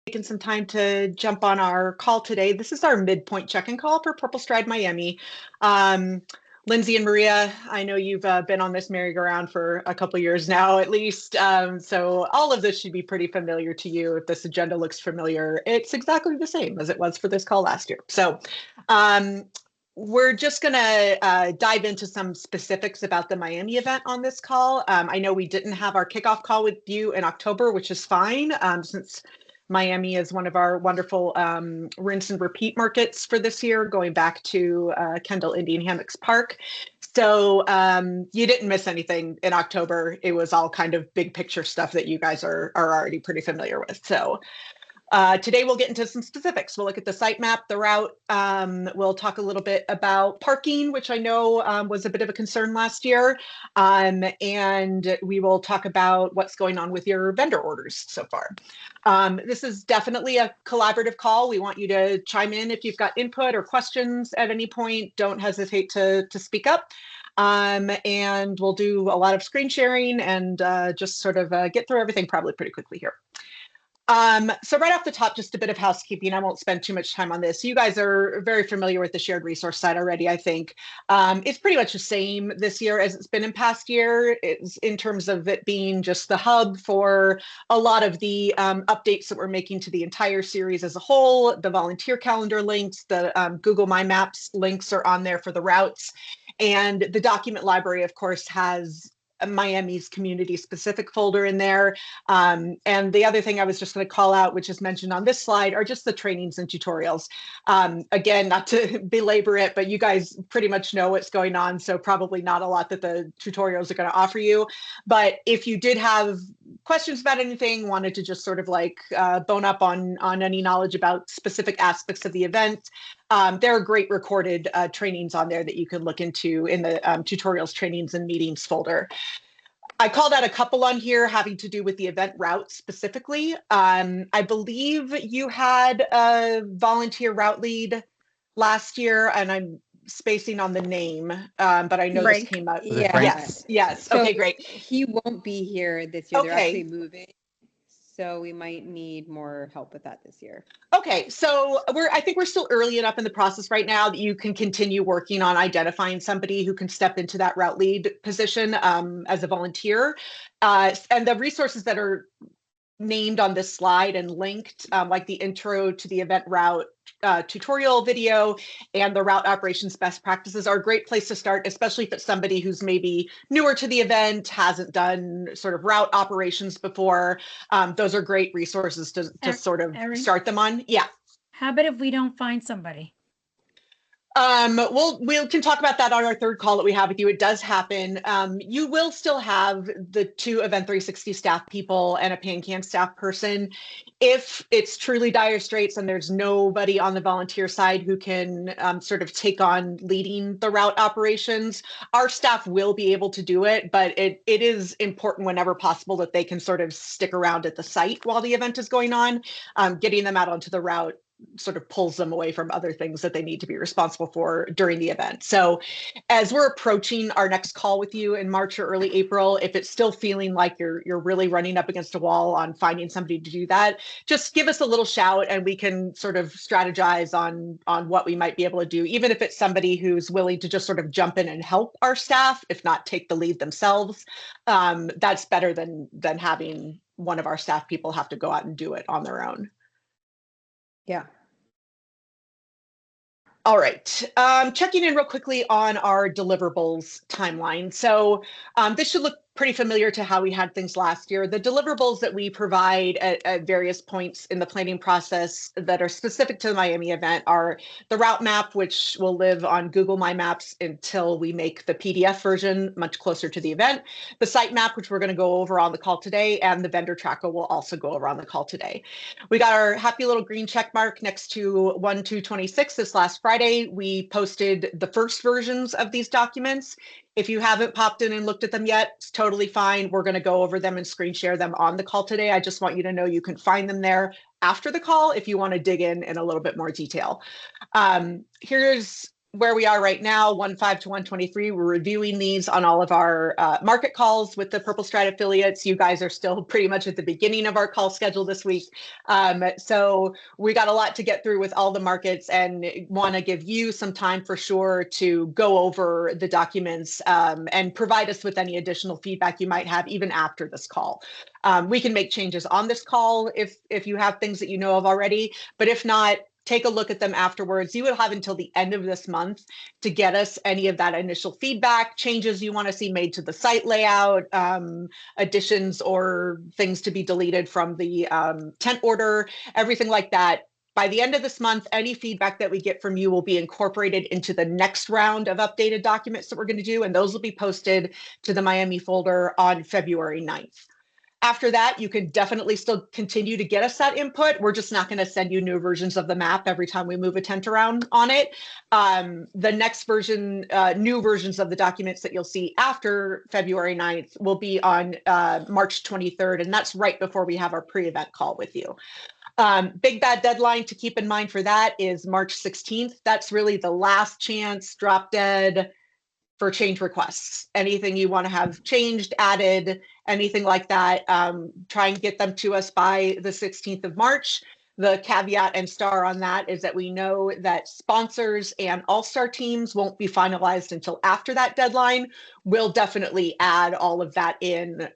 Taking some time to jump on our call today. This is our midpoint check-in call for PurpleStride Miami. Lindsay and Maria, I know you've been on this merry-go-round for a couple years now, at least. So all of this should be pretty familiar to you. If this agenda looks familiar, it's exactly the same as it was for this call last year. So we're just going to dive into some specifics about the Miami event on this call. I know we didn't have our kickoff call with you in October, which is fine, since Miami is one of our wonderful rinse and repeat markets for this year, going back to Kendall Indian Hammocks Park. So you didn't miss anything in October. It was all kind of big picture stuff that you guys are already pretty familiar with. So today we'll get into some specifics. We'll look at the site map, the route. We'll talk a little bit about parking, which I know was a bit of a concern last year. And we will talk about what's going on with your vendor orders so far. This is definitely a collaborative call. We want you to chime in if you've got input or questions at any point. Don't hesitate to speak up. And we'll do a lot of screen sharing and just sort of get through everything probably pretty quickly here. So right off the top, just a bit of housekeeping. I won't spend too much time on this. You guys are very familiar with the shared resource site already, I think. It's pretty much the same this year as it's been in past year. It's in terms of it being just the hub for a lot of the updates that we're making to the entire series as a whole. The volunteer calendar links, the Google My Maps links are on there for the routes. And the document library, of course, has Miami's community specific folder in there. And the other thing I was just going to call out, which is mentioned on this slide, are just the trainings and tutorials. Again, not to belabor it, but you guys pretty much know what's going on. So probably not a lot that the tutorials are going to offer you. But if you did have questions about anything, wanted to just sort of like bone up on any knowledge about specific aspects of the event, there are great recorded trainings on there that you can look into in the tutorials, trainings, and meetings folder. I called out a couple on here having to do with the event route specifically. I believe you had a volunteer route lead last year, and I'm spacing on the name, but I know this came up. Yeah. Yes. So okay, great. He won't be here this year. Okay. They're actually moving. So we might need more help with that this year. Okay, so I think we're still early enough in the process right now that you can continue working on identifying somebody who can step into that route lead position as a volunteer. And the resources that are named on this slide and linked, like the intro to the event route tutorial video and the route operations best practices, are a great place to start, especially if it's somebody who's maybe newer to the event, hasn't done sort of route operations before. Those are great resources to sort of start them on. Yeah. How about if we don't find somebody? We can talk about that on our third call that we have with you. It does happen. You will still have the 2 Event 360 staff people and a PanCan staff person. If it's truly dire straits and there's nobody on the volunteer side who can sort of take on leading the route operations, our staff will be able to do it, but it is important whenever possible that they can sort of stick around at the site while the event is going on. Getting them out onto the route sort of pulls them away from other things that they need to be responsible for during the event. So as we're approaching our next call with you in March or early April, if it's still feeling like you're really running up against a wall on finding somebody to do that, just give us a little shout and we can sort of strategize on what we might be able to do, even if it's somebody who's willing to just sort of jump in and help our staff, if not take the lead themselves. That's better than having one of our staff people have to go out and do it on their own. Yeah. All right, checking in real quickly on our deliverables timeline. So this should look pretty familiar to how we had things last year. The deliverables that we provide at various points in the planning process that are specific to the Miami event are the route map, which will live on Google My Maps until we make the PDF version much closer to the event, the site map, which we're going to go over on the call today, and the vendor tracker will also go over on the call today. We got our happy little green check mark next to 1/2/26 this last Friday. We posted the first versions of these documents. If you haven't popped in and looked at them yet, it's totally fine. We're going to go over them and screen share them on the call today. I just want you to know you can find them there after the call if you want to dig in a little bit more detail. Here's where we are right now, 1.5 to 123, we're reviewing these on all of our market calls with the PurpleStride affiliates. You guys are still pretty much at the beginning of our call schedule this week. So we got a lot to get through with all the markets and want to give you some time for sure to go over the documents and provide us with any additional feedback you might have even after this call. We can make changes on this call if you have things that you know of already, but if not, take a look at them afterwards. You will have until the end of this month to get us any of that initial feedback, changes you want to see made to the site layout, additions or things to be deleted from the tent order, everything like that. By the end of this month, any feedback that we get from you will be incorporated into the next round of updated documents that we're going to do, and those will be posted to the Miami folder on February 9th. After that, you can definitely still continue to get us that input. We're just not going to send you new versions of the map every time we move a tent around on it. The next version, new versions of the documents that you'll see after February 9th will be on March 23rd, and that's right before we have our pre-event call with you. Big bad deadline to keep in mind for that is March 16th. That's really the last chance, drop dead, for change requests. Anything you want to have changed, added, anything like that, try and get them to us by the 16th of March. The caveat and star on that is that we know that sponsors and all-star teams won't be finalized until after that deadline. We'll definitely add all of that in.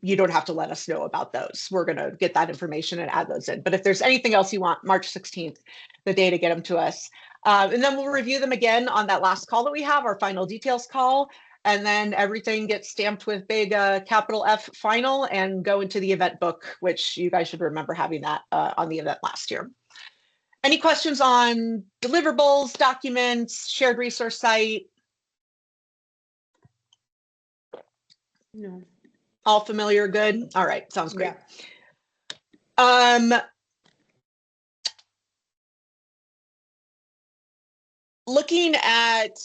You don't have to let us know about those. We're going to get that information and add those in. But if there's anything else you want, March 16th, the day to get them to us. And then we'll review them again on that last call that we have, our final details call. And then everything gets stamped with big capital F final and go into the event book, which you guys should remember having that on the event last year. Any questions on deliverables, documents, shared resource site? No. All familiar, good? All right, sounds great. Yeah. Looking at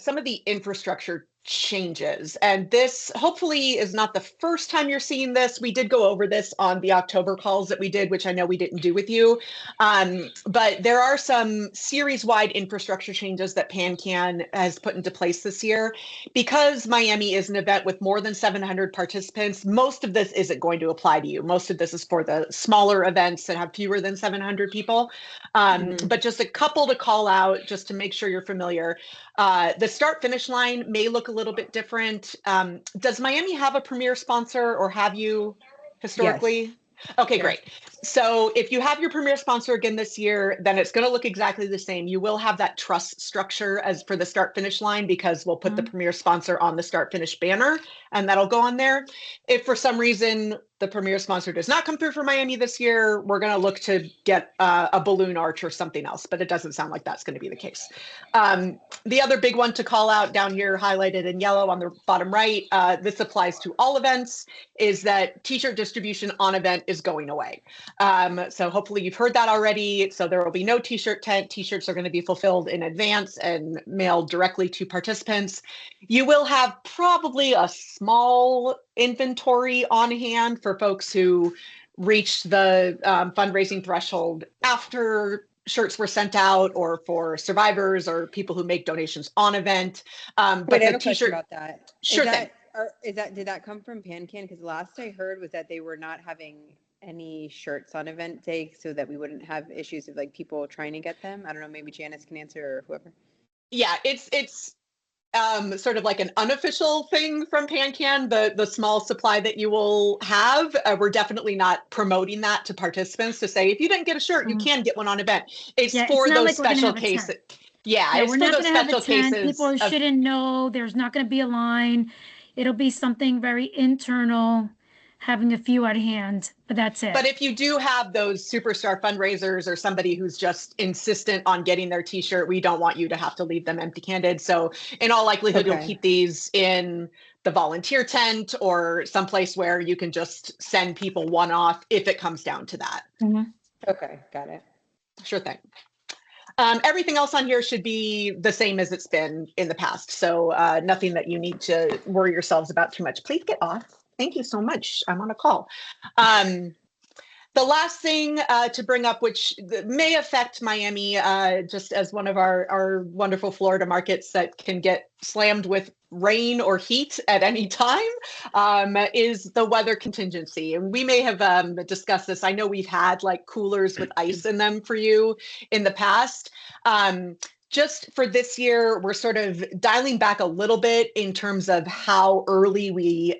some of the infrastructure changes, and this hopefully is not the first time you're seeing this. We did go over this on the October calls that we did, which I know we didn't do with you. But there are some series-wide infrastructure changes that PanCan has put into place this year. Because Miami is an event with more than 700 participants, most of this isn't going to apply to you. Most of this is for the smaller events that have fewer than 700 people. But just a couple to call out just to make sure you're familiar. The start finish line may look a little bit different. Does Miami have a premier sponsor, or have you historically? Yes. Okay, Yes. great. So if you have your premier sponsor again this year, then it's going to look exactly the same. You will have that trust structure as for the start finish line, because we'll put the premier sponsor on the start finish banner, and that'll go on there. If for some reason the premier sponsor does not come through for Miami this year, we're going to look to get a balloon arch or something else, but it doesn't sound like that's going to be the case. The other big one to call out down here, highlighted in yellow on the bottom right, this applies to all events, is that t-shirt distribution on event is going away. So hopefully you've heard that already. So there will be no t-shirt tent. T-shirts are going to be fulfilled in advance and mailed directly to participants. You will have probably a small inventory on hand for folks who reached the fundraising threshold after shirts were sent out, or for survivors or people who make donations on event. But Wait, I have the a question t-shirt, about that. sure thing. Did that come from PanCan? Because last I heard was that they were not having any shirts on event day, so that we wouldn't have issues of like people trying to get them. I don't know, maybe Janice can answer, or whoever. Yeah, it's sort of like an unofficial thing from PanCan, the small supply that you will have. We're definitely not promoting that to participants to say, if you didn't get a shirt, you can get one on event. It's Yeah, for it's not those like we're gonna special have a tent. cases. Yeah, Yeah, it's we're for not those gonna have special a tent. cases. People shouldn't know. There's not gonna be a line. It'll be something very internal, having a few at hand, but that's it. But if you do have those superstar fundraisers or somebody who's just insistent on getting their t-shirt, we don't want you to have to leave them empty-handed. So in all likelihood, you'll keep these in the volunteer tent or someplace where you can just send people one-off if it comes down to that. Okay, got it. Sure thing. Everything else on here should be the same as it's been in the past. So nothing that you need to worry yourselves about too much. Please get off. Thank you so much. I'm on a call. The last thing to bring up, which may affect Miami, just as one of our wonderful Florida markets that can get slammed with rain or heat at any time, is the weather contingency. And we may have discussed this. I know we've had like coolers with ice in them for you in the past. Just for this year, we're sort of dialing back a little bit in terms of how early we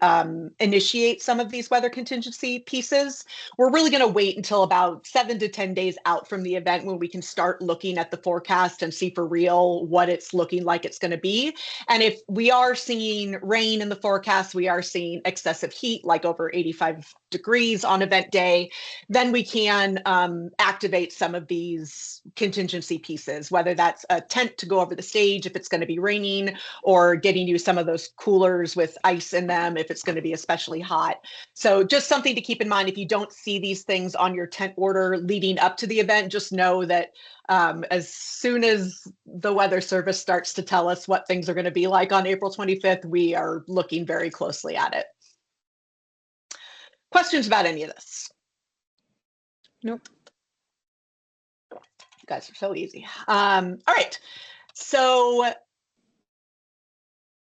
initiate some of these weather contingency pieces. We're really going to wait until about 7 to 10 days out from the event when we can start looking at the forecast and see for real what it's looking like it's going to be. And if we are seeing rain in the forecast, we are seeing excessive heat, like over 85 degrees on event day, then we can activate some of these contingency pieces, whether that's a tent to go over the stage if it's going to be raining, or getting you some of those coolers with ice in them if it's going to be especially hot. So just something to keep in mind. If you don't see these things on your tent order leading up to the event, just know that as soon as the weather service starts to tell us what things are going to be like on April 25th, we are looking very closely at it. Questions about any of this? Nope. You guys are so easy. All right. So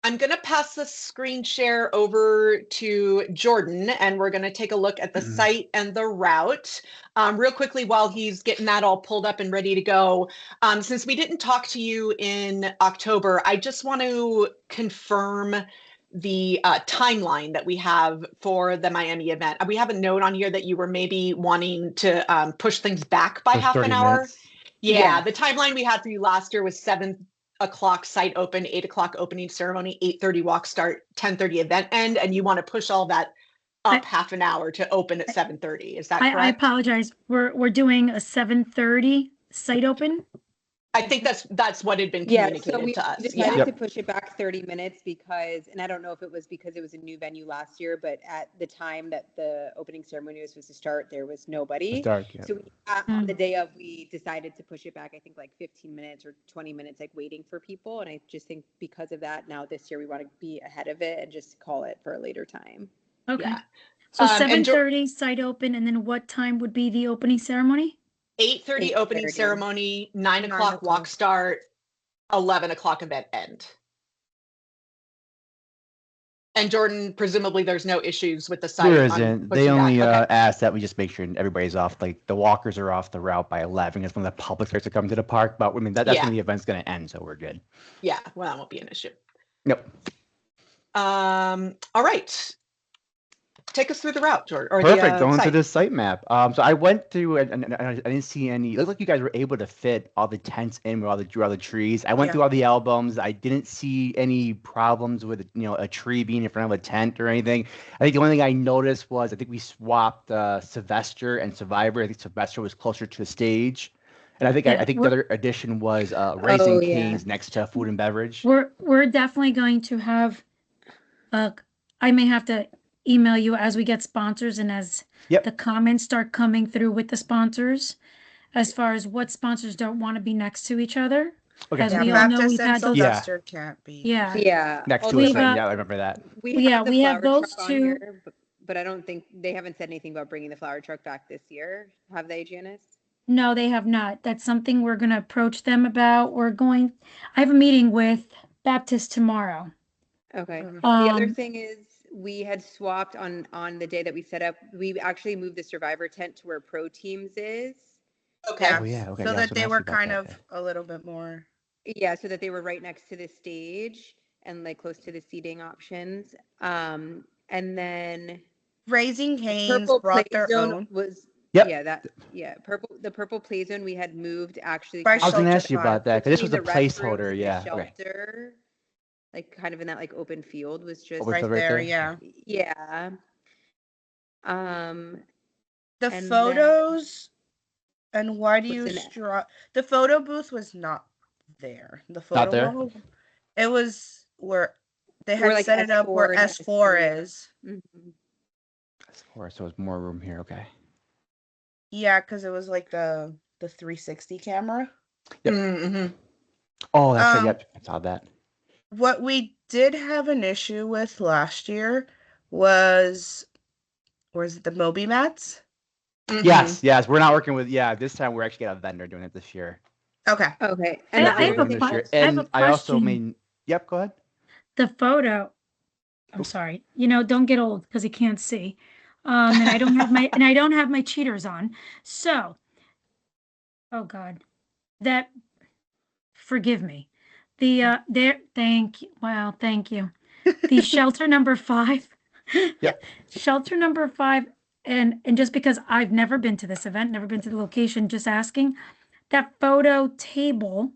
I'm going to pass the screen share over to Jordan, and we're going to take a look at the site and the route. Real quickly, while he's getting that all pulled up and ready to go, since we didn't talk to you in October, I just want to confirm the timeline that we have for the Miami event. We have a note on here that you were maybe wanting to push things back by half an hour. Minutes. Yeah, the timeline we had for you last year was 7 o'clock site open, 8 o'clock opening ceremony, 8:30 walk start, 10:30 event end, and you want to push all that up half an hour to open at 7:30. Is that correct? I apologize. We're doing a 7:30 site open. I think that's what had been communicated to us. We decided to push it back 30 minutes because, and I don't know if it was because it was a new venue last year, but at the time that the opening ceremony was supposed to start, there was nobody. Dark, yeah. So on the day of, we decided to push it back, I think like 15 minutes or 20 minutes, like waiting for people. And I just think because of that, now this year we want to be ahead of it and just call it for a later time. Okay. Yeah. So 7:30 site open, and then what time would be the opening ceremony? 8:30 opening ceremony, 9 o'clock walk start, 11 o'clock event end. And Jordan, presumably there's no issues with the site. There isn't. They only okay. ask that we just make sure everybody's off. Like the walkers are off the route by 11. That's when the public starts to come to the park. But I mean, that's when the event's going to end, so we're good. Yeah, well, that won't be an issue. Nope. All right. Take us through the route, Jordan. Or Perfect. the, Going site. to this site map. So I went through and I didn't see any. It looked like you guys were able to fit all the tents in with all the trees. I went through all the albums. I didn't see any problems with a tree being in front of a tent or anything. I think the only thing I noticed was I think we swapped Sylvester and Survivor. I think Sylvester was closer to the stage. And I think the other addition was Raising Cane's next to food and beverage. We're definitely going to have. I may have to email you as we get sponsors and as the comments start coming through with the sponsors, as far as what sponsors don't want to be next to each other. Okay. As we all know, we've had those. Sylvester can't be. Yeah. Next to us. I remember that. We have those two. Here, but I don't think they haven't said anything about bringing the flower truck back this year. Have they, Janice? No, they have not. That's something we're going to approach them about. I have a meeting with Baptist tomorrow. Okay. The other thing is, we had swapped on the day that we set up. We actually moved the Survivor tent to where Pro Teams is. Okay. Oh, yeah. Okay. So that they were kind of a little bit more. Yeah, so that they were right next to the stage and like close to the seating options. And then Raising Cane's brought their own. The purple play zone we had moved actually. I was going to ask you about that because this was a placeholder. Yeah. Shelter, like kind of in that like open field was just right there. Yeah. Yeah. The photos and why do you the photo booth was not there. The photo not there. Wall, it was where they had like set it up where S4 is. Mm-hmm. S4, so it's more room here. Okay. Yeah, because it was like the 360 camera. Yep. Mm-hmm. Oh, that's right. Yep, I saw that. What we did have an issue with last year was the Moby mats. Yes. We're not working with. This time we're actually got a vendor doing it this year. Okay. Okay. I And have a And I also question. mean. Yep. Go ahead. The photo, I'm sorry, don't get old because you can't see. And I don't have my cheaters on. So, oh God, forgive me. Thank you. Wow, thank you. The shelter number 5. Yep. Shelter number 5, and just because I've never been to this event, never been to the location, just asking, that photo table,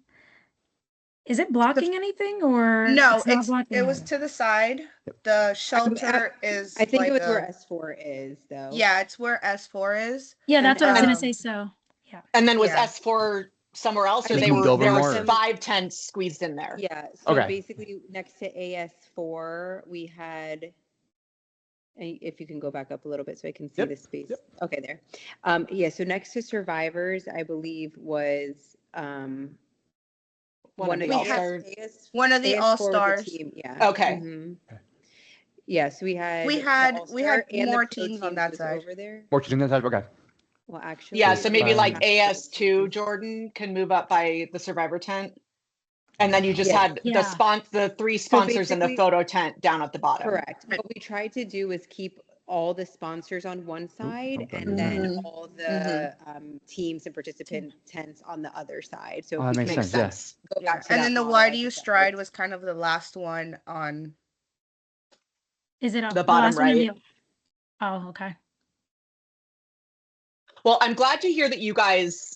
is it blocking anything or No, it's not blocking it was anything? to the side. The shelter is I think like it was where S4 is, though. Yeah, it's where S4 is. Yeah, that's what I was gonna um, say. So, yeah. And then was Yeah. S4 somewhere else, I or think there moved over were more? 5 tents squeezed in there? Yeah. So Okay. basically, next to AS4, we had. If you can go back up a little bit so I can see the space. Yep. Okay, there. Yeah. So next to survivors, I believe was One of the all-stars. One of the AS4 all-stars. was a team. Yeah. Okay. Yes, we had. We had more teams on that side. Over there. More teams on that side. Okay. Well, actually. Yeah, so maybe like Fine. AS2, Jordan, can move up by the survivor tent. And then you just had the 3 sponsors in the photo tent down at the bottom. Correct. What we tried to do is keep all the sponsors on one side and then all the teams and participant tents on the other side. So that makes sense. Yes. Go back to And that then the model, why do you stride was kind of the last one on. Is it the bottom right? Oh, okay. Well, I'm glad to hear that you guys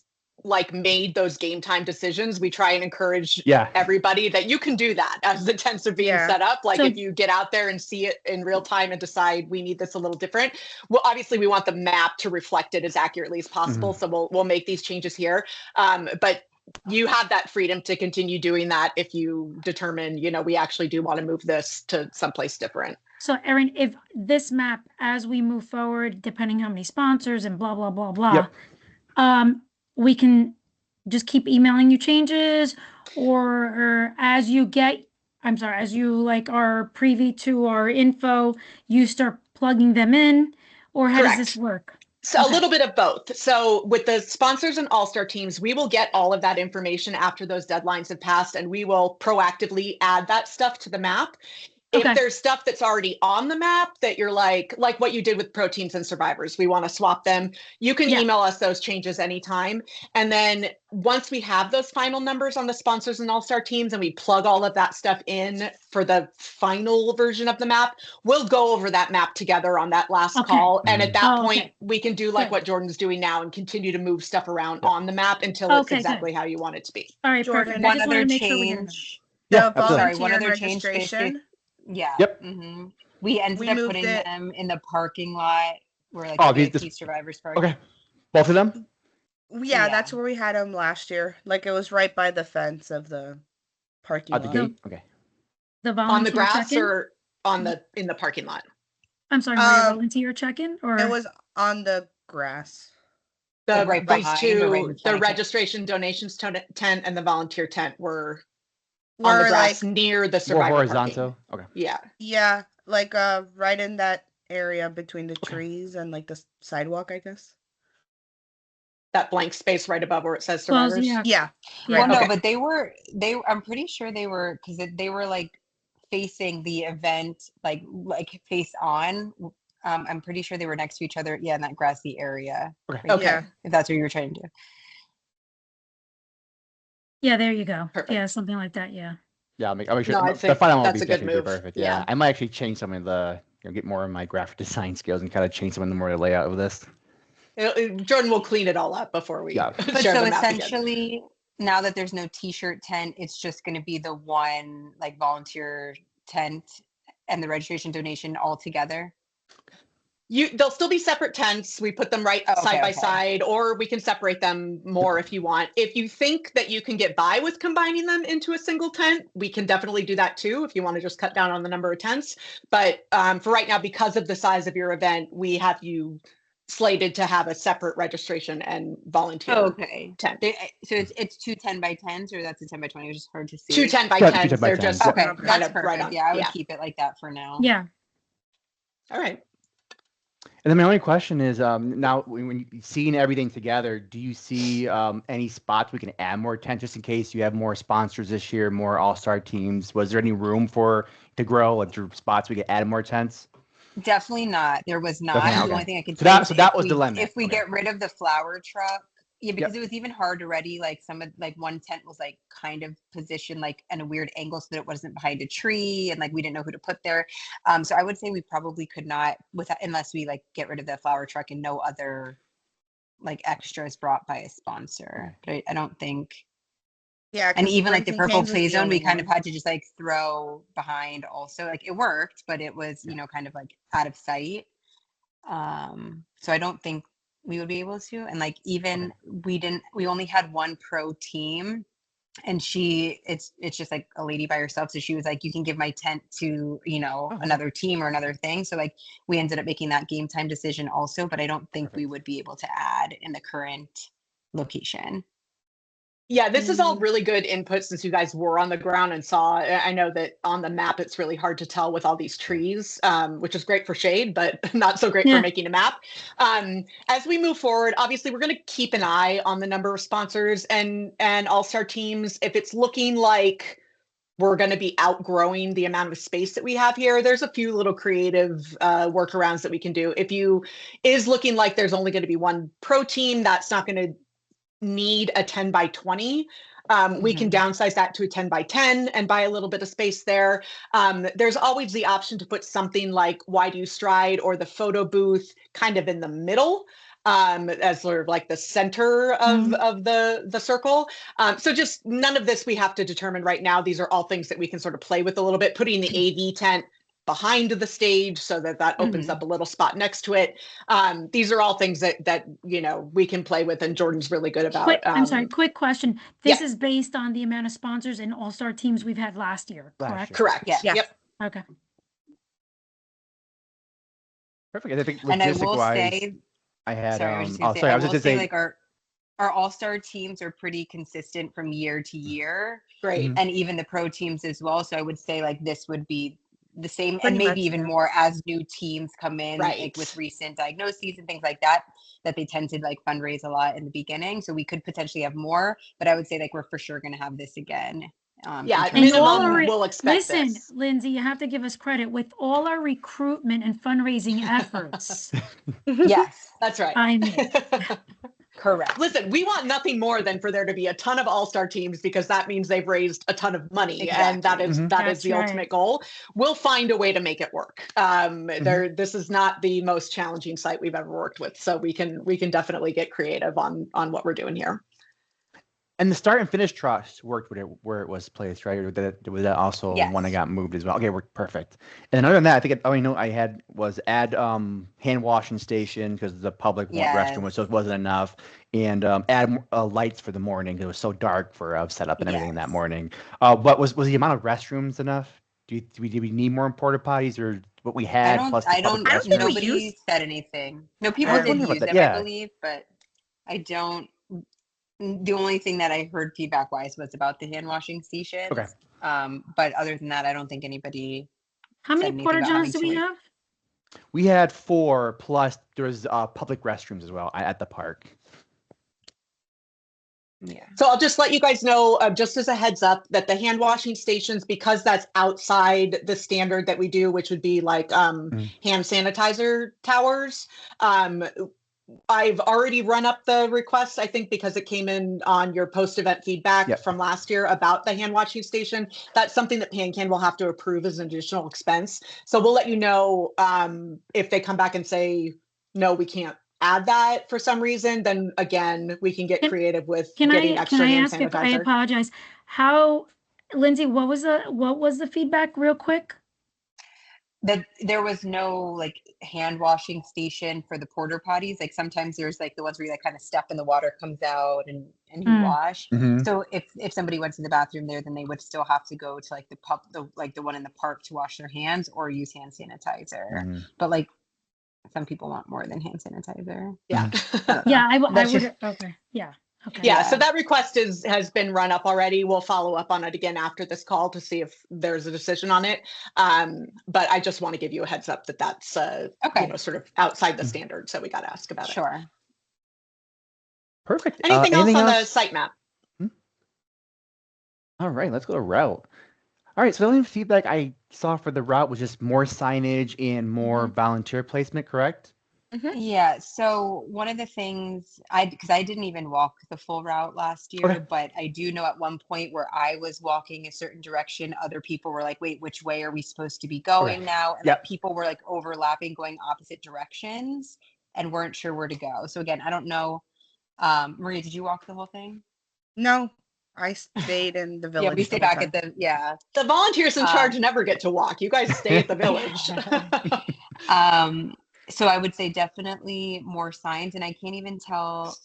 made those game time decisions. We try and encourage everybody that you can do that as the tents are being set up. If you get out there and see it in real time and decide we need this a little different. Well, obviously we want the map to reflect it as accurately as possible. So we'll make these changes here. But you have that freedom to continue doing that if you determine, we actually do want to move this to someplace different. So, Erin, if this map, as we move forward, depending how many sponsors and blah, blah, blah, blah, we can just keep emailing you changes, or as you are privy to our info, you start plugging them in, or how does this work? So a little bit of both. So with the sponsors and all-star teams, we will get all of that information after those deadlines have passed, and we will proactively add that stuff to the map. If there's stuff that's already on the map that you're like what you did with pro teams and survivors, we want to swap them, you can email us those changes anytime. And then once we have those final numbers on the sponsors and all-star teams and we plug all of that stuff in for the final version of the map, we'll go over that map together on that last call. And at that point, we can do what Jordan's doing now and continue to move stuff around on the map until it's exactly how you want it to be. All right, Jordan, perfect. I just want to make sure we hear the volunteer registration. Yeah. Yep. Mm-hmm. We ended up putting them in the parking lot where the survivors park. Okay. Both of them? Yeah, that's where we had them last year. It was right by the fence of the parking lot. At the gate? Okay. The volunteer on the grass check-in? or in the parking lot? I'm sorry, Maria, volunteer check-in? Or it was on the grass. The registration donations tent and the volunteer tent were on the grass near the survivor more horizontal. Parking. Okay. Yeah, right in that area between the trees and the sidewalk, I guess. That blank space right above where it says survivors. Yeah. Well, no, but they were. I'm pretty sure they were because they were facing the event, like face on. I'm pretty sure they were next to each other. Yeah, in that grassy area. Okay. If that's what you were trying to do. Yeah, there you go. Perfect. Yeah, something like that. Yeah. Yeah, I'll make sure the final one that's will be a good move. Perfect. Yeah. I might actually change some of the get more of my graphic design skills and kind of change some of the more layout of this. Jordan will clean it all up before we. But so essentially, now that there's no T-shirt tent, it's just going to be the one volunteer tent and the registration donation all together. They'll still be separate tents. We put them side by side, or we can separate them more if you want. If you think that you can get by with combining them into a single tent, we can definitely do that too, if you want to just cut down on the number of tents. But for right now, because of the size of your event, we have you slated to have a separate registration and volunteer tent. So it's 2 10 by 10s, or that's a 10 by 20? It was just hard to see. 2 10 by 10s. They're just kind of right on. Yeah, I would keep it like that for now. Yeah. All right. And then my only question is, now when you seeing everything together, do you see any spots we can add more tents just in case you have more sponsors this year, more all-star teams? Was there any room to grow, like spots we could add more tents? Definitely not. There was not. Okay, The okay. only thing I can So tell you that is so that was the limit. if we Okay. get rid of the flower truck, yeah, because Yep. it was even hard already. Like one tent was like kind of positioned like in a weird angle so that it wasn't behind a tree, and like we didn't know who to put there. So I would say we probably could not unless we like get rid of the flower truck and no other like extras brought by a sponsor. But I don't think. Yeah, And 'cause even like the Raising purple Cane's was play the zone, we only kind of one. had to just like throw behind also. Like it worked, but it was, you know, kind of like out of sight. So I don't think we would be able to. And like even we only had one pro team, and it's just like a lady by herself. So she was like, you can give my tent to, you know, Oh, okay. another team or another thing. So like we ended up making that game time decision also, but I don't think we Perfect. would be able to add in the current location. Yeah, this is all really good input since you guys were on the ground and saw. I know that on the map it's really hard to tell with all these trees, which is great for shade, but not so great for making a map. As we move forward, obviously we're going to keep an eye on the number of sponsors and all-star teams. If it's looking like we're going to be outgrowing the amount of space that we have here, there's a few little creative workarounds that we can do. If you is looking like there's only going to be one pro team, that's not going to need a 10 by 20. We can downsize that to a 10 by 10 and buy a little bit of space there. There's always the option to put something like Why Do You Stride or the photo booth kind of in the middle, as sort of like the center of the circle. So just none of this we have to determine right now. These are all things that we can sort of play with a little bit, putting the AV tent behind the stage so that opens up a little spot next to it. These are all things that you know we can play with, and Jordan's really good about. I'm sorry, quick question. This is based on the amount of sponsors and all-star teams we've had last year, correct? Correct. Yeah. Yep. Okay. Perfect. I think And I will logistic-wise, say, I had. sorry, I was just Oh, gonna say, sorry. I I was will just say, saying. like our all-star teams are pretty consistent from year to year. Great. And even the pro teams as well. So I would say like this would be the same, Pretty and maybe much, even yeah. more as new teams come in, like Right. with recent diagnoses and things like that they tend to like fundraise a lot in the beginning. So we could potentially have more, but I would say like we're for sure going to have this again. Yeah, in terms And all of, our, we'll expect listen, this. Lindsay, you have to give us credit with all our recruitment and fundraising efforts. yes, That's right. I mean, correct. Listen, we want nothing more than for there to be a ton of all-star teams because that means they've raised a ton of money, and that is That's the right. ultimate goal. We'll find a way to make it work. This is not the most challenging site we've ever worked with, so we can definitely get creative on what we're doing here. And the start and finish truss worked where it was placed, right? Or was that also one that got moved as well? Okay, worked perfect. And other than that, I think all I know I had was add hand washing station because the public restroom so it wasn't enough, and add lights for the morning. It was so dark for setup and everything that morning. But was the amount of restrooms enough? Did we need more porta potties or what we had plus the public restroom? Nobody said anything. No, people did use them, I believe, but I don't. The only thing that I heard feedback wise was about the hand washing stations. Okay. But other than that, I don't think anybody. How many porta johns do we have? We had 4 plus there's public restrooms as well at the park. Yeah. So I'll just let you guys know, just as a heads up, that the hand washing stations, because that's outside the standard that we do, which would be like hand sanitizer towers. I've already run up the request, I think, because it came in on your post-event feedback from last year about the hand washing station. That's something that PanCan will have to approve as an additional expense. So we'll let you know if they come back and say, no, we can't add that for some reason, then again, we can get creative with getting extra hand sanitizer. If I apologize. Lindsay, what was the feedback real quick? That there was no like hand washing station for the porta potties. Like sometimes there's like the ones where you like kind of step and the water comes out and you wash. So if somebody went to the bathroom there, then they would still have to go to like the one in the park to wash their hands or use hand sanitizer. But like some people want more than hand sanitizer. Yeah. Yeah, I would. Okay. Yeah. Okay. Yeah, so that request has been run up already. We'll follow up on it again after this call to see if there's a decision on it. But I just want to give you a heads up that that's sort of outside the standard. So we got to ask about it. Sure. Perfect. Anything else on the site map? All right, let's go to route. All right, so the only feedback I saw for the route was just more signage and more volunteer placement, correct? Yeah. So one of the things because I didn't even walk the full route last year, but I do know at one point where I was walking a certain direction, other people were like, wait, which way are we supposed to be going now? And like people were like overlapping, going opposite directions and weren't sure where to go. So again, I don't know. Maria, did you walk the whole thing? No, I stayed in the village. Yeah, we stayed back at the volunteers in charge never get to walk. You guys stay at the village. So I would say definitely more signs, and I can't even tell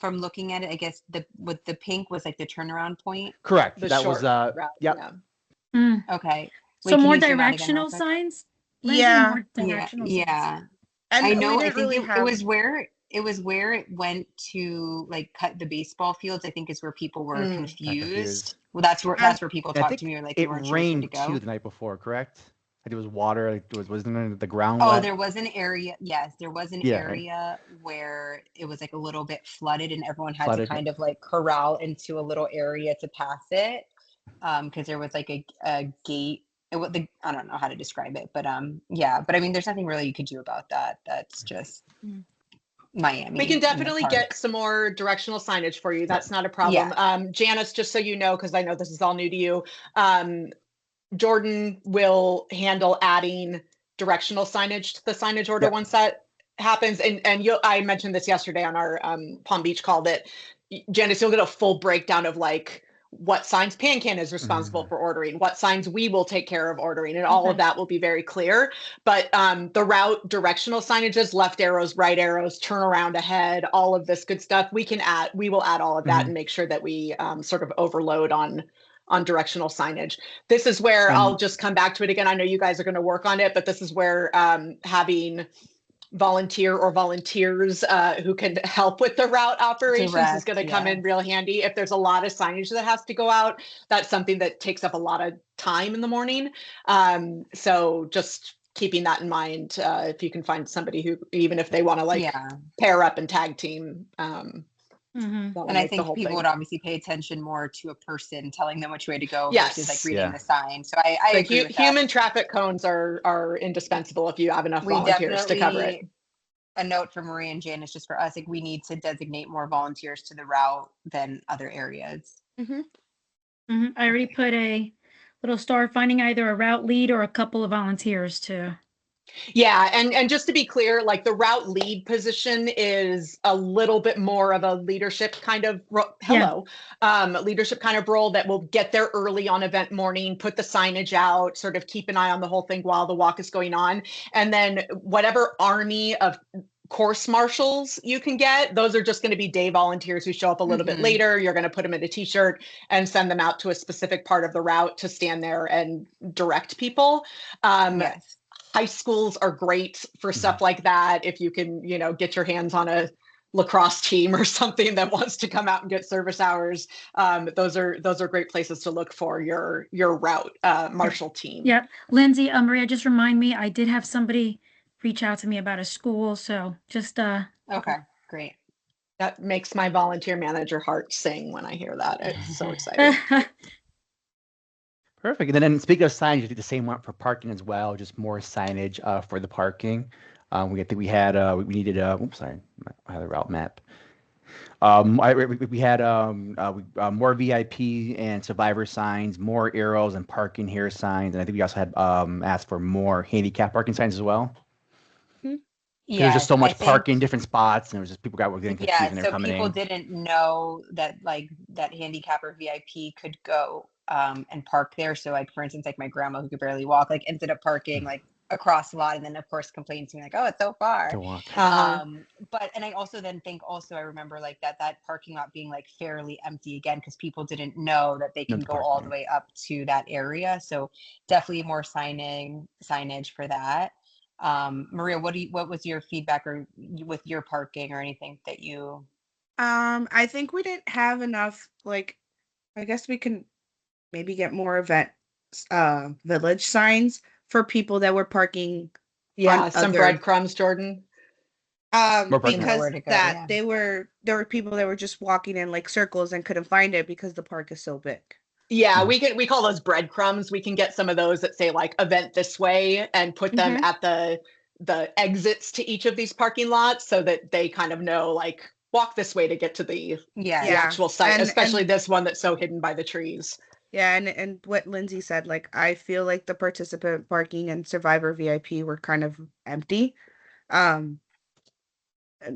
from looking at it. I guess with the pink was like the turnaround point. Correct. The that was route, Okay. So more directional signs? Lindsay, more directional signs. Yeah. And I know. I think really it was where it went to like cut the baseball fields. I think is where people were confused. Well, that's where people talked to me or like they weren't sure where to go. Too the night before, correct? Like it was water. Like it wasn't the ground. Oh, wet? there was an area. Yes, there was an area where it was like a little bit flooded, and everyone had to kind of like corral into a little area to pass it, because there was like a gate. I don't know how to describe it, but but I mean, there's nothing really you could do about that. That's just Miami. We can definitely get some more directional signage for you. That's not a problem. Janice, just so you know, because I know this is all new to you, Jordan will handle adding directional signage to the signage order once that happens. And I mentioned this yesterday on our Palm Beach call that Janice, you'll get a full breakdown of like what signs PanCan is responsible for ordering, what signs we will take care of ordering, and all of that will be very clear. But the route directional signages, left arrows, right arrows, turn around ahead, all of this good stuff, we will add all of that and make sure that we sort of overload on directional signage. This is where I'll just come back to it again. I know you guys are going to work on it, but this is where having volunteer or volunteers who can help with the route operations is going to come in real handy. If there's a lot of signage that has to go out, that's something that takes up a lot of time in the morning. So just keeping that in mind, if you can find somebody who, even if they want to pair up and tag team, and I think people would obviously pay attention more to a person telling them which way to go versus like reading the sign. So I agree with human traffic cones are indispensable if you have enough volunteers to cover it. A note for Maria and Janice, just for us, like we need to designate more volunteers to the route than other areas. I already put a little star finding either a route lead or a couple of volunteers too. Yeah, and just to be clear, like the route lead position is a little bit more of a leadership kind of leadership kind of role that will get there early on event morning, put the signage out, sort of keep an eye on the whole thing while the walk is going on. And then whatever army of course marshals you can get, those are just going to be day volunteers who show up a little bit later. You're going to put them in a t-shirt and send them out to a specific part of the route to stand there and direct people. High schools are great for stuff like that. If you can, get your hands on a lacrosse team or something that wants to come out and get service hours, those are great places to look for your route marshal team. Yeah, Lindsay, Maria, just remind me, I did have somebody reach out to me about a school, so just okay, great. That makes my volunteer manager heart sing when I hear that. It's so exciting. Perfect. And then speaking of signage, you did the same one for parking as well, just more signage for the parking. We needed I had a route map. We had more VIP and survivor signs, more arrows and parking here signs, and I think we also had asked for more handicap parking signs as well. Yeah, there's just so much parking in different spots, and it was just people were getting confused and they're coming in. Yeah, so people didn't know that that handicap or VIP could go and park there. So like for instance, like my grandma who could barely walk, like ended up parking like across the lot, and then of course complained to me like, oh, it's so far to walk. But and I also then think I remember like that parking lot being like fairly empty again because people didn't know that they can go all the way up to that area. So definitely more signage for that. Maria, what was your feedback or with your parking or anything that you? I think we didn't have enough, like, I guess we can maybe get more event village signs for people that were parking. Yeah, on some other breadcrumbs, Jordan. More parking. Know because where to go, that yeah. there were people that were just walking in like circles and couldn't find it because the park is so big. Yeah, we call those breadcrumbs. We can get some of those that say like event this way and put them at the exits to each of these parking lots so that they kind of know like walk this way to get to the actual site, especially this one that's so hidden by the trees. Yeah, and what Lindsay said, like I feel like the participant parking and Survivor VIP were kind of empty.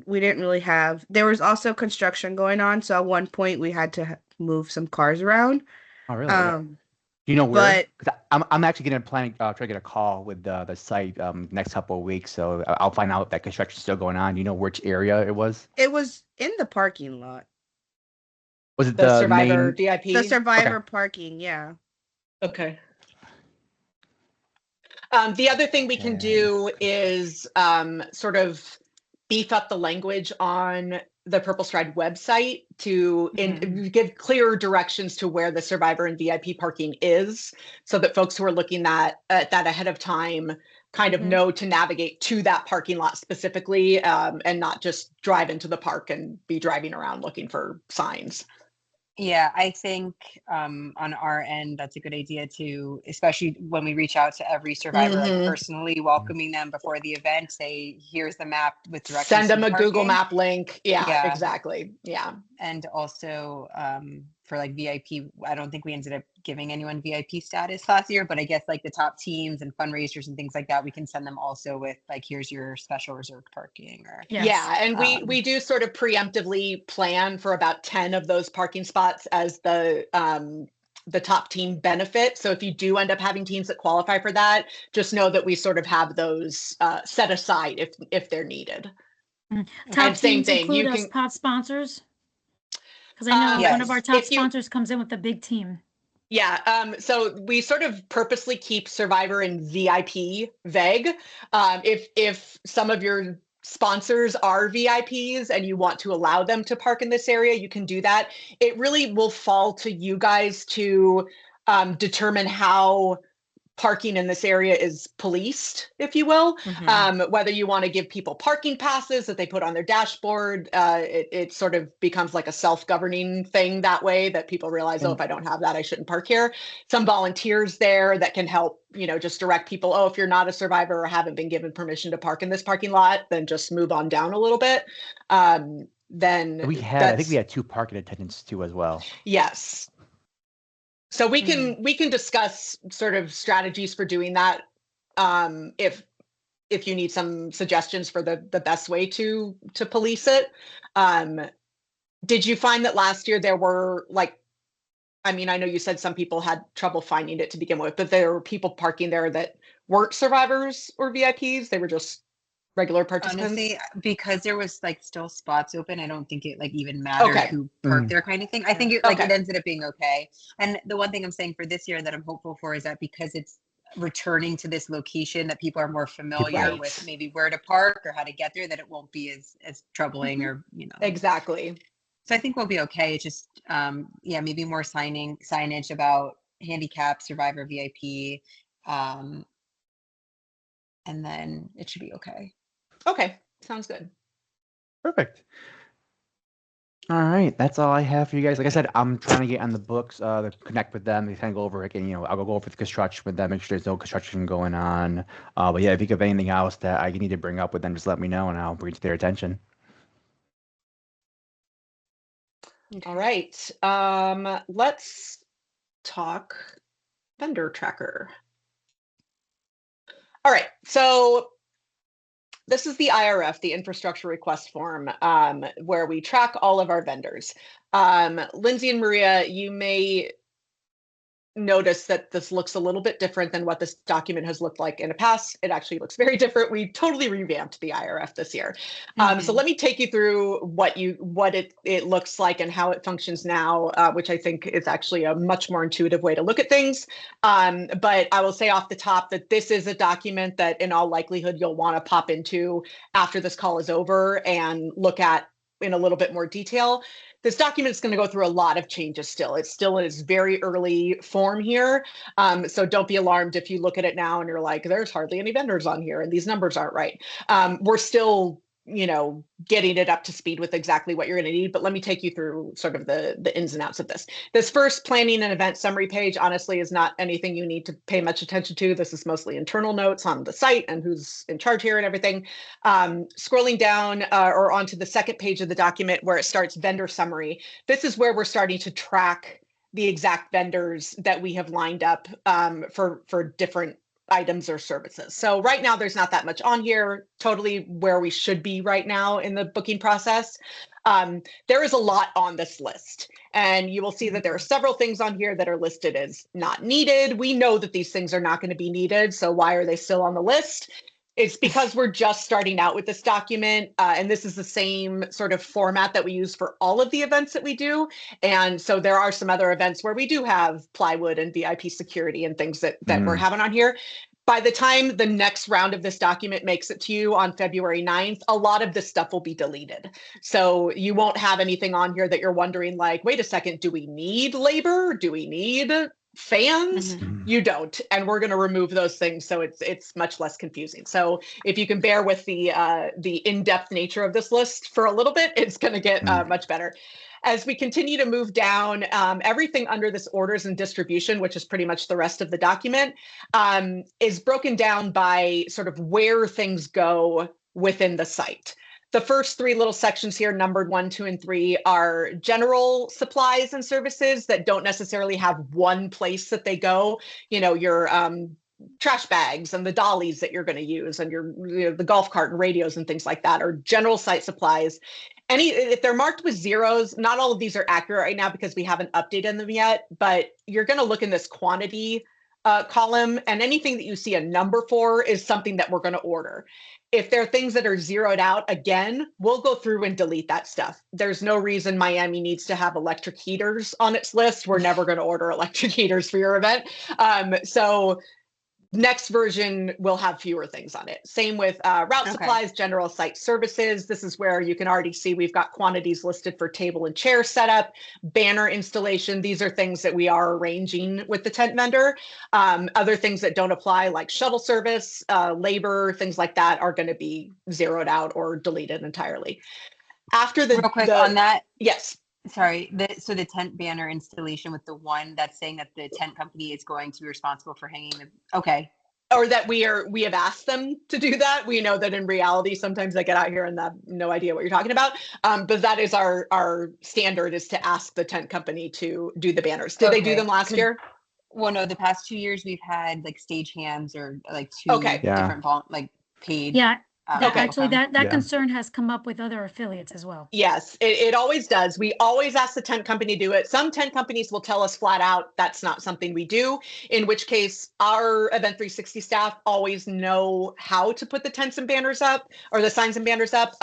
We didn't really have. There was also construction going on, so at one point we had to move some cars around. Oh, really? Do you know where? But I'm actually going to try to get a call with the site next couple of weeks, so I'll find out if that construction's still going on. Do you know which area it was? it was in the parking lot. Was it The Survivor main VIP? The Survivor parking, yeah. Okay. The other thing we can do is sort of beef up the language on the PurpleStride website to give clearer directions to where the Survivor and VIP parking is, so that folks who are looking at that ahead of time kind of know to navigate to that parking lot specifically, and not just drive into the park and be driving around looking for signs. Yeah, I think on our end, that's a good idea too, especially when we reach out to every survivor, like personally welcoming them before the event, say, here's the map with directions. Send them a Google Map link. Yeah, exactly. Yeah. And also for like VIP, I don't think we ended up giving anyone VIP status last year, but I guess like the top teams and fundraisers and things like that, we can send them also with like, here's your special reserved parking. Or yeah, and we do sort of preemptively plan for about 10 of those parking spots as the top team benefit. So if you do end up having teams that qualify for that, just know that we sort of have those set aside if they're needed. Top teams include us top sponsors? Because I know one of our top sponsors comes in with a big team. Yeah, so we sort of purposely keep Survivor and VIP vague. If some of your sponsors are VIPs and you want to allow them to park in this area, you can do that. It really will fall to you guys to determine how parking in this area is policed, if you will. Whether you want to give people parking passes that they put on their dashboard, it sort of becomes like a self-governing thing that way, that people realize, oh, if I don't have that, I shouldn't park here. Some volunteers there that can help, just direct people, oh, if you're not a survivor or haven't been given permission to park in this parking lot, then just move on down a little bit. Then I think we had 2 parking attendants too as well. Yes. So we can discuss sort of strategies for doing that, if you need some suggestions for the best way to police it. Did you find that last year there were I know you said some people had trouble finding it to begin with, but there were people parking there that weren't survivors or VIPs, they were just regular participants? Honestly, because there was still spots open, I don't think it even mattered who parked there, kind of thing. I think it ended up being okay. And the one thing I'm saying for this year that I'm hopeful for is that because it's returning to this location, that people are more familiar with maybe where to park or how to get there, that it won't be as troubling or Exactly. So I think we'll be okay. It's just maybe more signage about handicap, Survivor, VIP, and then it should be okay. Okay, sounds good. Perfect. All right, that's all I have for you guys. Like I said, I'm trying to get on the books, to connect with them, to kind of go over it, and I'll go over the construction with them, make sure there's no construction going on. But yeah, if you have anything else that I need to bring up with them, just let me know, and I'll bring it to their attention. All right, let's talk vendor tracker. All right, so this is the IRF, the infrastructure request form, where we track all of our vendors. Lindsay and Maria, you may notice that this looks a little bit different than what this document has looked like in the past. It actually looks very different. We totally revamped the IRF this year. So let me take you through what it looks like and how it functions now, which I think is actually a much more intuitive way to look at things. But I will say off the top that this is a document that in all likelihood you'll want to pop into after this call is over and look at in a little bit more detail. This document is going to go through a lot of changes still. It's still in its very early form here. So don't be alarmed if you look at it now and you're like, there's hardly any vendors on here and these numbers aren't right. We're still, getting it up to speed with exactly what you're going to need. But let me take you through sort of the ins and outs of this. This first planning and event summary page, honestly, is not anything you need to pay much attention to. This is mostly internal notes on the site and who's in charge here and everything. Scrolling down or onto the second page of the document where it starts vendor summary. This is where we're starting to track the exact vendors that we have lined up for different items or services. So right now there's not that much on here, totally where we should be right now in the booking process. There is a lot on this list, and you will see that there are several things on here that are listed as not needed. We know that these things are not going to be needed, so why are they still on the list? It's because we're just starting out with this document, and this is the same sort of format that we use for all of the events that we do. And so there are some other events where we do have plywood and VIP security and things that we're having on here. By the time the next round of this document makes it to you on February 9th, a lot of this stuff will be deleted. So you won't have anything on here that you're wondering like, wait a second, do we need labor? Do we need fans? You don't, and we're going to remove those things so it's much less confusing. So if you can bear with the in-depth nature of this list for a little bit, it's going to get much better. As we continue to move down, everything under this orders and distribution, which is pretty much the rest of the document, is broken down by sort of where things go within the site. The first three little sections here, numbered 1, 2, and 3, are general supplies and services that don't necessarily have one place that they go. Your trash bags and the dollies that you're going to use, and the golf cart and radios and things like that are general site supplies. If they're marked with zeros, not all of these are accurate right now because we haven't updated them yet, but you're going to look in this quantity column, and anything that you see a number for is something that we're going to order. If there are things that are zeroed out, again, we'll go through and delete that stuff. There's no reason Miami needs to have electric heaters on its list. We're never going to order electric heaters for your event. So next version will have fewer things on it. Same with route supplies, general site services. This is where you can already see we've got quantities listed for table and chair setup, banner installation. These are things that we are arranging with the tent vendor. Other things that don't apply, like shuttle service, labor, things like that, are going to be zeroed out or deleted entirely. After the— Real quick on that. Yes. Sorry, so the tent banner installation with the one that's saying that the tent company is going to be responsible for hanging the, okay. Or that we have asked them to do that. We know that in reality, sometimes they get out here and have no idea what you're talking about. But that is our standard, is to ask the tent company to do the banners. Did they do them last year? Well, no, the past 2 years we've had like stagehands or like two different like paid. Yeah. Actually, that concern has come up with other affiliates as well. Yes, it always does. We always ask the tent company to do it. Some tent companies will tell us flat out that's not something we do, in which case our Event 360 staff always know how to put the tents and banners up, or the signs and banners up.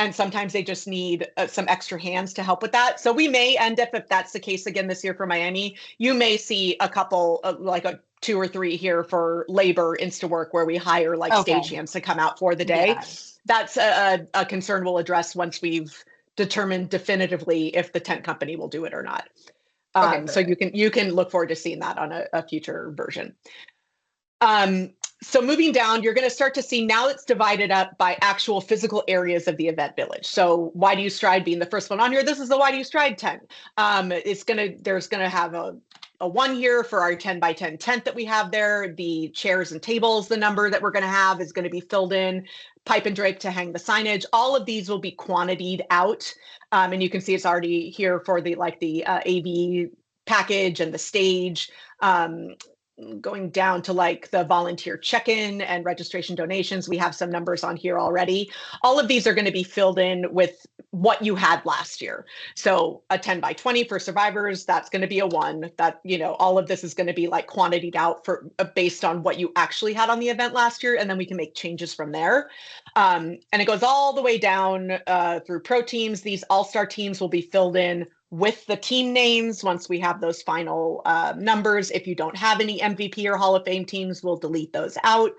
And sometimes they just need some extra hands to help with that. So we may end up, if that's the case again this year for Miami, you may see a couple, like 2 or 3 here for labor InstaWork, where we hire like stagehands to come out for the day. Yeah. That's a concern we'll address once we've determined definitively if the tent company will do it or not. So you can look forward to seeing that on a future version. So moving down, you're going to start to see now it's divided up by actual physical areas of the event village. So Why Do You Stride being the first one on here. This is the Why Do You Stride tent. There's going to have a 1 here for our 10 by 10 tent that we have there. The chairs and tables, the number that we're going to have is going to be filled in, pipe and drape to hang the signage. All of these will be quantitied out. And you can see it's already here for the AV package and the stage. Going down to like the volunteer check-in and registration donations, we have some numbers on here already. All of these are going to be filled in with what you had last year. So a 10 by 20 for survivors, that's going to be a 1. That, all of this is going to be like quantitied out for based on what you actually had on the event last year, and then we can make changes from there. And it goes all the way down through pro teams. These all-star teams will be filled in with the team names once we have those final numbers. If you don't have any MVP or Hall of Fame teams, we'll delete those out.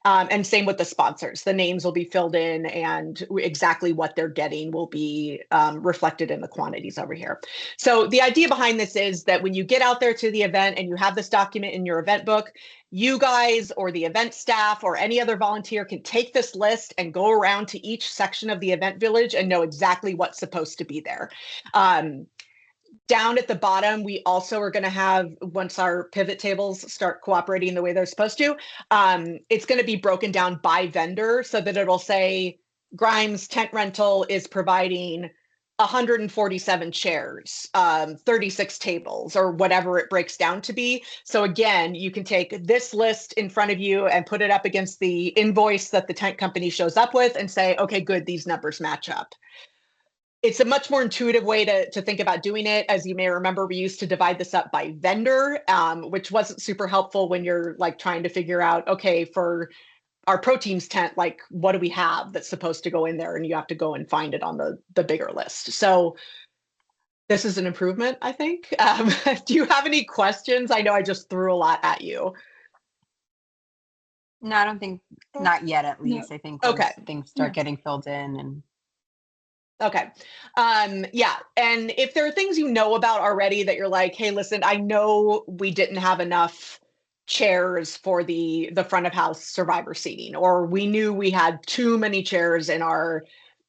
And same with the sponsors. The names will be filled in and exactly what they're getting will be reflected in the quantities over here. So the idea behind this is that when you get out there to the event and you have this document in your event book, you guys or the event staff or any other volunteer can take this list and go around to each section of the event village and know exactly what's supposed to be there. Down at the bottom, we also are going to have, once our pivot tables start cooperating the way they're supposed to, it's going to be broken down by vendor so that it'll say Grimes Tent Rental is providing 147 chairs, 36 tables, or whatever it breaks down to be. So again, you can take this list in front of you and put it up against the invoice that the tent company shows up with and say, okay, good, these numbers match up. It's a much more intuitive way to think about doing it. As you may remember, we used to divide this up by vendor, which wasn't super helpful when you're like trying to figure out, okay, for our proteins tent, like what do we have that's supposed to go in there? And you have to go and find it on the bigger list. So this is an improvement, I think. Do you have any questions? I know I just threw a lot at you. No, I don't think, not yet at least. I think once things start getting filled in and. Okay. Yeah. And if there are things you know about already that you're like, hey, listen, I know we didn't have enough chairs for the front of house survivor seating, or we knew we had too many chairs in our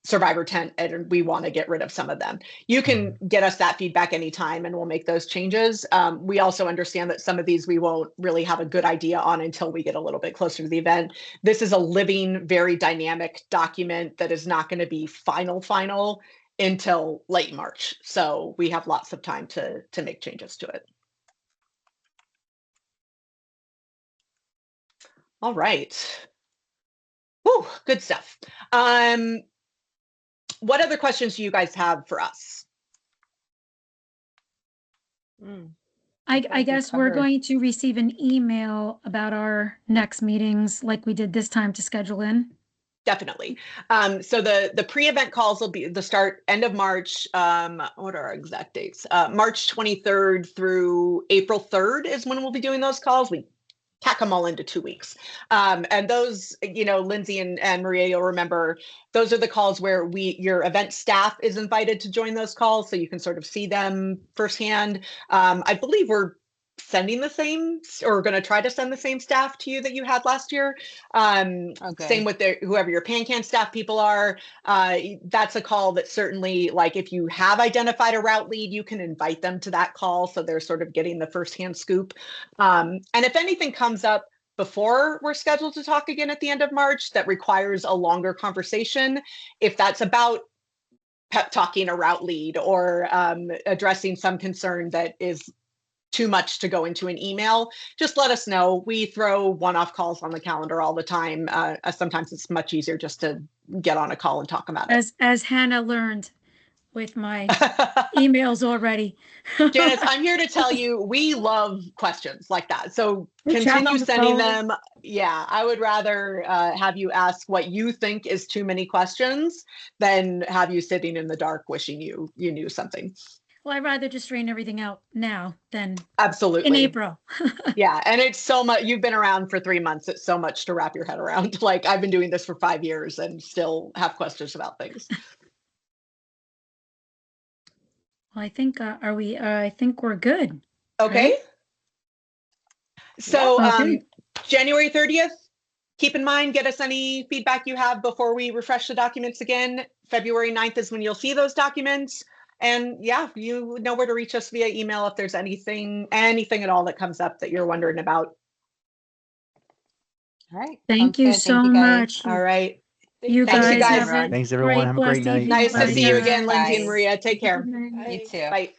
survivor tent and we want to get rid of some of them. You can get us that feedback anytime and we'll make those changes. We also understand that some of these we won't really have a good idea on until we get a little bit closer to the event. This is a living, very dynamic document that is not going to be final until late March. So we have lots of time to make changes to it. All right. Whew, good stuff. What other questions do you guys have for us? I guess we're going to receive an email about our next meetings like we did this time to schedule in. Definitely. So the pre-event calls will be the start end of March. What are our exact dates? March 23rd through April 3rd is when we'll be doing those calls. We pack them all into 2 weeks. And those, you know, Lindsay and Maria, you'll remember, those are the calls where your event staff is invited to join those calls so you can sort of see them firsthand. I believe we're sending the same, or going to try to send the same staff to you that you had last year. Same with whoever your PanCan staff people are. That's a call that certainly, like, if you have identified a route lead, you can invite them to that call so they're sort of getting the firsthand scoop. And if anything comes up before we're scheduled to talk again at the end of March that requires a longer conversation, if that's about pep talking a route lead or addressing some concern that is too much to go into an email, just let us know. We throw one-off calls on the calendar all the time. Sometimes it's much easier just to get on a call and talk about it. As Hannah learned with my emails already. Janice, I'm here to tell you, we love questions like that. So continue sending them. Yeah, I would rather have you ask what you think is too many questions than have you sitting in the dark wishing you knew something. Well, I'd rather just strain everything out now than absolutely in April. Yeah, and it's so much. You've been around for 3 months. It's so much to wrap your head around. Like, I've been doing this for 5 years and still have questions about things. Well, I think I think we're good. Okay. Right? So January 30th. Keep in mind, get us any feedback you have before we refresh the documents again. February 9th is when you'll see those documents. And yeah, you know where to reach us via email if there's anything at all that comes up that you're wondering about. All right. Thank you so much. All right. You Thanks, guys. Have Thanks, everyone. Have a great night. Nice to see you again, Lindsay and Bye. Maria. Take care. You too. Bye.